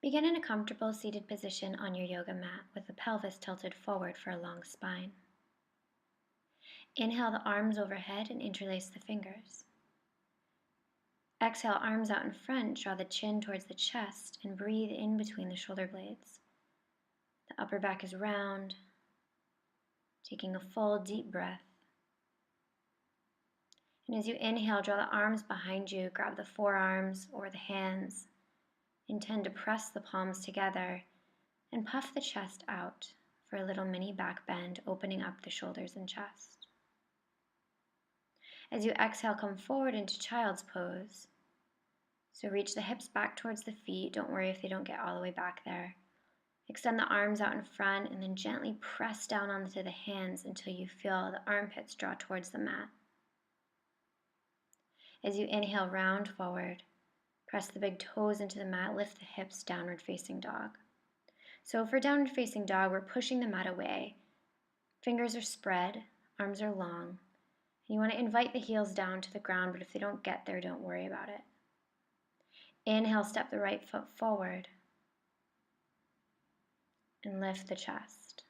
Begin in a comfortable seated position on your yoga mat with the pelvis tilted forward for a long spine. Inhale the arms overhead and interlace the fingers. Exhale, arms out in front, draw the chin towards the chest and breathe in between the shoulder blades. The upper back is round, taking a full deep breath. And as you inhale, draw the arms behind you, grab the forearms or the hands. Intend to press the palms together and puff the chest out for a little mini back bend, opening up the shoulders and chest. As you exhale, come forward into child's pose. So reach the hips back towards the feet. Don't worry if they don't get all the way back there. Extend the arms out in front and then gently press down onto the hands until you feel the armpits draw towards the mat. As you inhale, round forward. Press the big toes into the mat, lift the hips, downward facing dog. So for downward facing dog, we're pushing the mat away. Fingers are spread, arms are long. And you want to invite the heels down to the ground, but if they don't get there, don't worry about it. Inhale, step the right foot forward and lift the chest.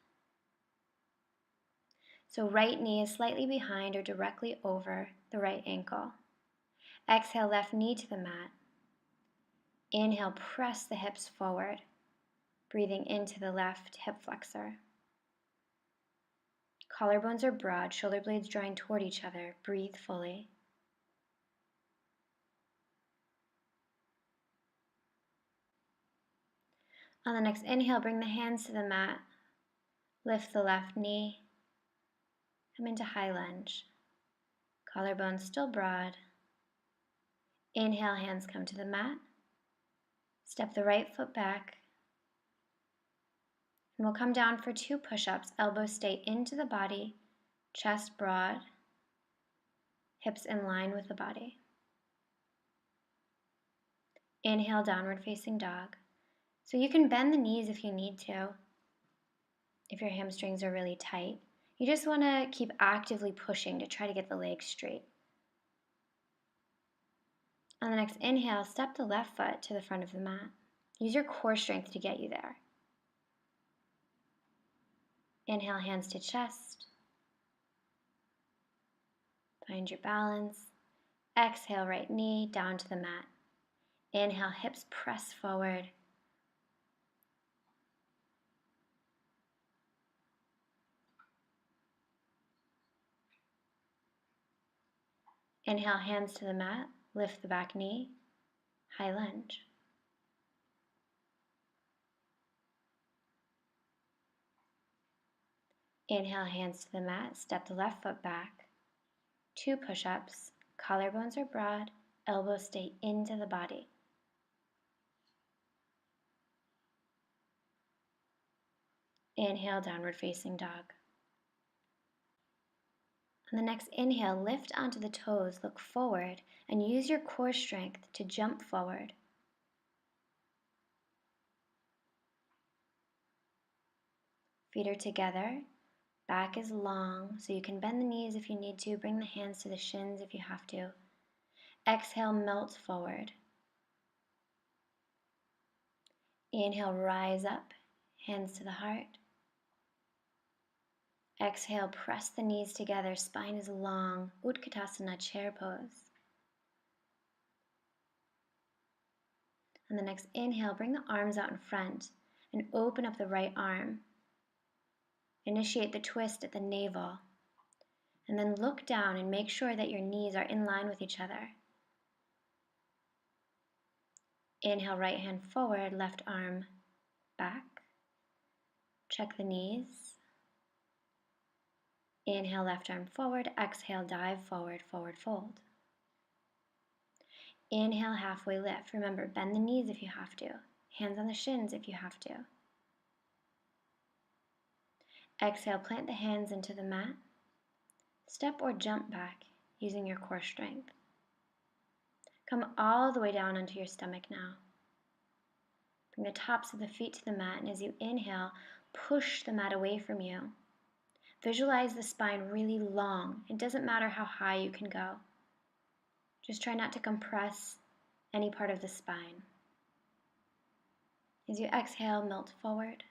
So right knee is slightly behind or directly over the right ankle. Exhale, left knee to the mat. Inhale, press the hips forward, breathing into the left hip flexor. Collarbones are broad, shoulder blades drawing toward each other. Breathe fully. On the next inhale, bring the hands to the mat. Lift the left knee. Come into high lunge. Collarbones still broad. Inhale, hands come to the mat. Step the right foot back. And we'll come down for 2 push-ups. Elbows stay into the body, chest broad, hips in line with the body. Inhale, downward facing dog. So you can bend the knees if you need to, if your hamstrings are really tight. You just want to keep actively pushing to try to get the legs straight. On the next inhale, step the left foot to the front of the mat. Use your core strength to get you there. Inhale, hands to chest. Find your balance. Exhale, right knee down to the mat. Inhale, hips press forward. Inhale, hands to the mat. Lift the back knee. High lunge. Inhale, hands to the mat. Step the left foot back. 2 push-ups. Collarbones are broad. Elbows stay into the body. Inhale, downward facing dog. On the next inhale, lift onto the toes, look forward, and use your core strength to jump forward. Feet are together, back is long, so you can bend the knees if you need to, bring the hands to the shins if you have to. Exhale, melt forward. Inhale, rise up, hands to the heart. Exhale, press the knees together, spine is long, Utkatasana, chair pose. On the next inhale, bring the arms out in front and open up the right arm. Initiate the twist at the navel, and then look down and make sure that your knees are in line with each other. Inhale, right hand forward, left arm back. Check the knees. Inhale, left arm forward. Exhale, dive forward, forward fold. Inhale, halfway lift. Remember, bend the knees if you have to. Hands on the shins if you have to. Exhale, plant the hands into the mat. Step or jump back using your core strength. Come all the way down onto your stomach now. Bring the tops of the feet to the mat, and as you inhale, push the mat away from you. Visualize the spine really long. It doesn't matter how high you can go. Just try not to compress any part of the spine. As you exhale, melt forward.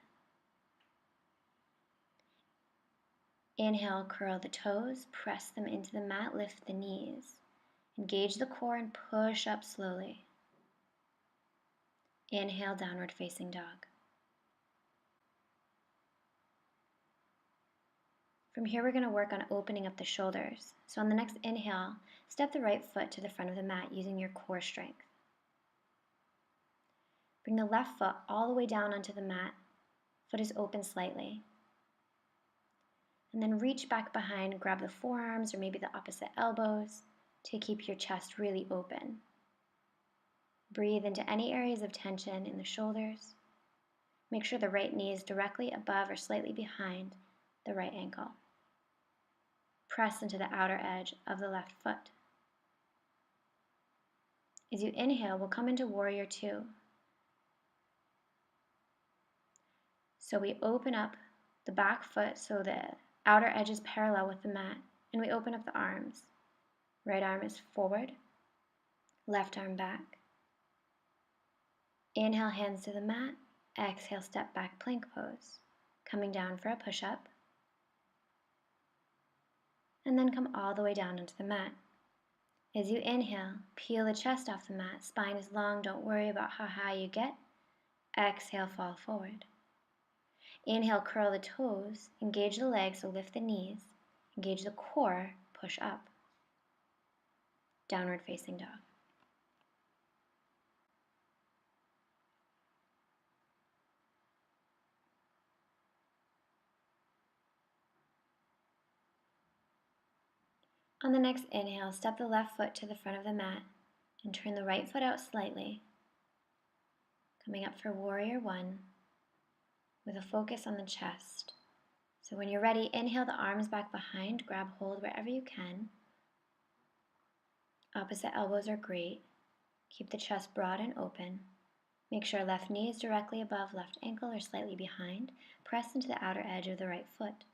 Inhale, curl the toes, press them into the mat, lift the knees. Engage the core and push up slowly. Inhale, downward facing dog. From here, we're going to work on opening up the shoulders. So on the next inhale, step the right foot to the front of the mat using your core strength. Bring the left foot all the way down onto the mat. Foot is open slightly. And then reach back behind, grab the forearms or maybe the opposite elbows to keep your chest really open. Breathe into any areas of tension in the shoulders. Make sure the right knee is directly above or slightly behind the right ankle. Press into the outer edge of the left foot. As you inhale, we'll come into Warrior Two. So we open up the back foot so the outer edge is parallel with the mat, and we open up the arms. Right arm is forward, left arm back. Inhale, hands to the mat. Exhale, step back, plank pose. Coming down for a push-up. And then come all the way down onto the mat. As you inhale, peel the chest off the mat. Spine is long, don't worry about how high you get. Exhale, fall forward. Inhale, curl the toes, engage the legs, so lift the knees. Engage the core, push up. Downward facing dog. On the next inhale, step the left foot to the front of the mat and turn the right foot out slightly. Coming up for Warrior One with a focus on the chest. So when you're ready, inhale the arms back behind, grab hold wherever you can. Opposite elbows are great. Keep the chest broad and open. Make sure left knee is directly above left ankle or slightly behind. Press into the outer edge of the right foot.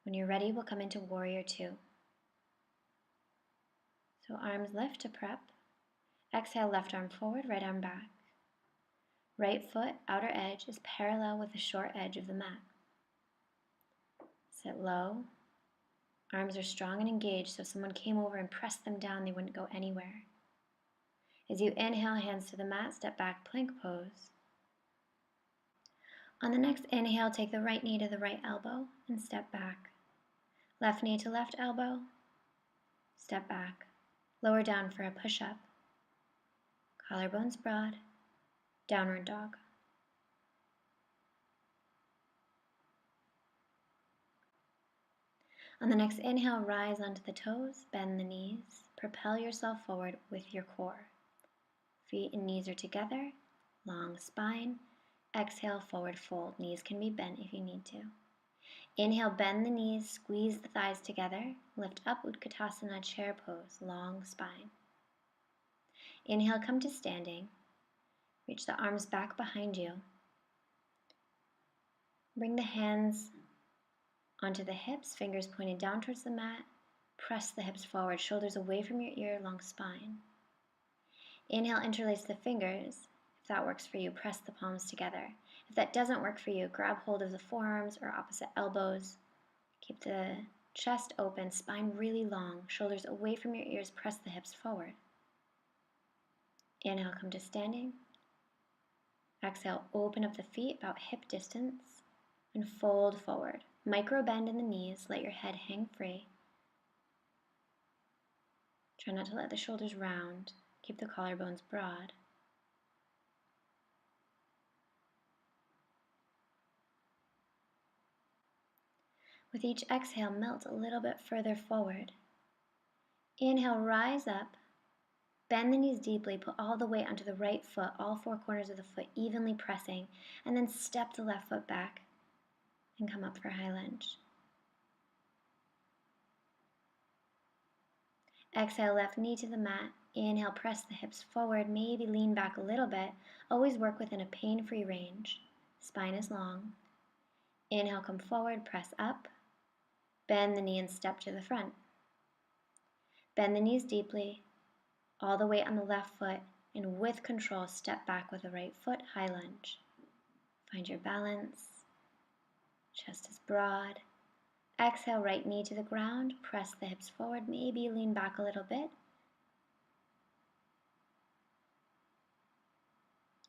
When you're ready, we'll come into Warrior Two. So arms lift to prep. Exhale, left arm forward, right arm back. Right foot, outer edge, is parallel with the short edge of the mat. Sit low. Arms are strong and engaged, so if someone came over and pressed them down, they wouldn't go anywhere. As you inhale, hands to the mat, step back, plank pose. On the next inhale, take the right knee to the right elbow and step back. Left knee to left elbow, step back. Lower down for a push-up. Collarbones broad, downward dog. On the next inhale, rise onto the toes, bend the knees, propel yourself forward with your core. Feet and knees are together, long spine. Exhale, forward fold. Knees can be bent if you need to. Inhale, bend the knees, squeeze the thighs together, lift up, Utkatasana, chair pose, long spine. Inhale, come to standing. Reach the arms back behind you. Bring the hands onto the hips, fingers pointed down towards the mat. Press the hips forward, shoulders away from your ear, long spine. Inhale, interlace the fingers. If that works for you, press the palms together. If that doesn't work for you, grab hold of the forearms or opposite elbows. Keep the chest open, spine really long, shoulders away from your ears, press the hips forward. Inhale, come to standing. Exhale, open up the feet about hip distance and fold forward. Micro bend in the knees, let your head hang free. Try not to let the shoulders round. Keep the collarbones broad. With each exhale, melt a little bit further forward. Inhale, rise up. Bend the knees deeply, put all the weight onto the right foot, all four corners of the foot evenly pressing, and then step the left foot back and come up for high lunge. Exhale, left knee to the mat. Inhale, press the hips forward, maybe lean back a little bit. Always work within a pain-free range. Spine is long. Inhale, come forward, press up. Bend the knee and step to the front. Bend the knees deeply. All the weight on the left foot, and with control, step back with the right foot, high lunge. Find your balance. Chest is broad. Exhale, right knee to the ground. Press the hips forward. Maybe lean back a little bit.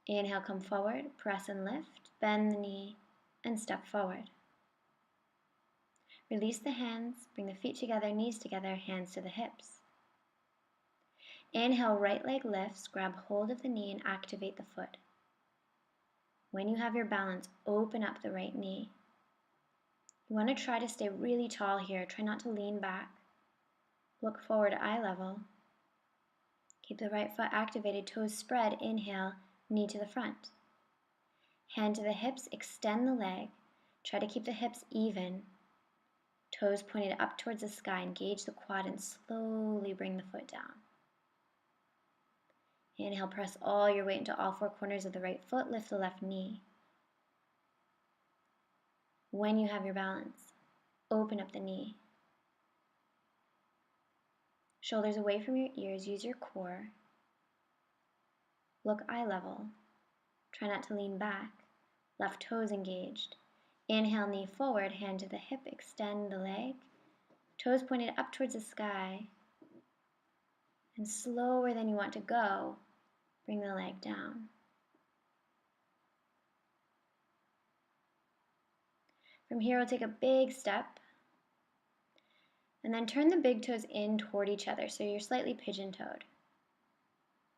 Inhale, come forward. Press and lift. Bend the knee and step forward. Release the hands. Bring the feet together, knees together, hands to the hips. Inhale, right leg lifts. Grab hold of the knee and activate the foot. When you have your balance, open up the right knee. You want to try to stay really tall here. Try not to lean back. Look forward, eye level. Keep the right foot activated, toes spread. Inhale, knee to the front. Hand to the hips, extend the leg. Try to keep the hips even. Toes pointed up towards the sky. Engage the quad and slowly bring the foot down. Inhale, press all your weight into all four corners of the right foot. Lift the left knee. When you have your balance, open up the knee. Shoulders away from your ears. Use your core. Look eye level. Try not to lean back. Left toes engaged. Inhale, knee forward, hand to the hip, extend the leg. Toes pointed up towards the sky. And slower than you want to go, bring the leg down. From here, we'll take a big step. And then turn the big toes in toward each other so you're slightly pigeon-toed.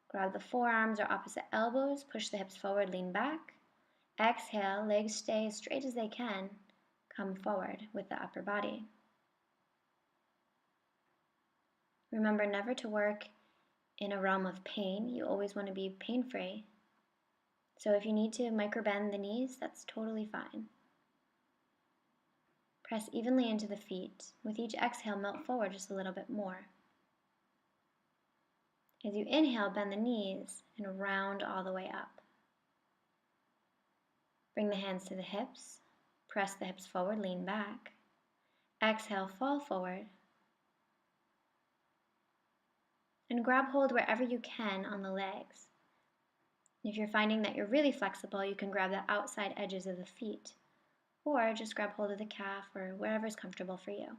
Grab the forearms or opposite elbows, push the hips forward, lean back. Exhale, legs stay as straight as they can. Come forward with the upper body. Remember never to work in a realm of pain. You always want to be pain-free. So if you need to microbend the knees, that's totally fine. Press evenly into the feet. With each exhale, melt forward just a little bit more. As you inhale, bend the knees and round all the way up. Bring the hands to the hips. Press the hips forward, lean back. Exhale, fall forward. And grab hold wherever you can on the legs. If you're finding that you're really flexible, you can grab the outside edges of the feet, or just grab hold of the calf or wherever's comfortable for you.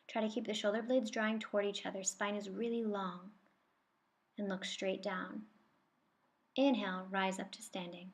Try to keep the shoulder blades drawing toward each other. Spine is really long, and look straight down. Inhale, rise up to standing.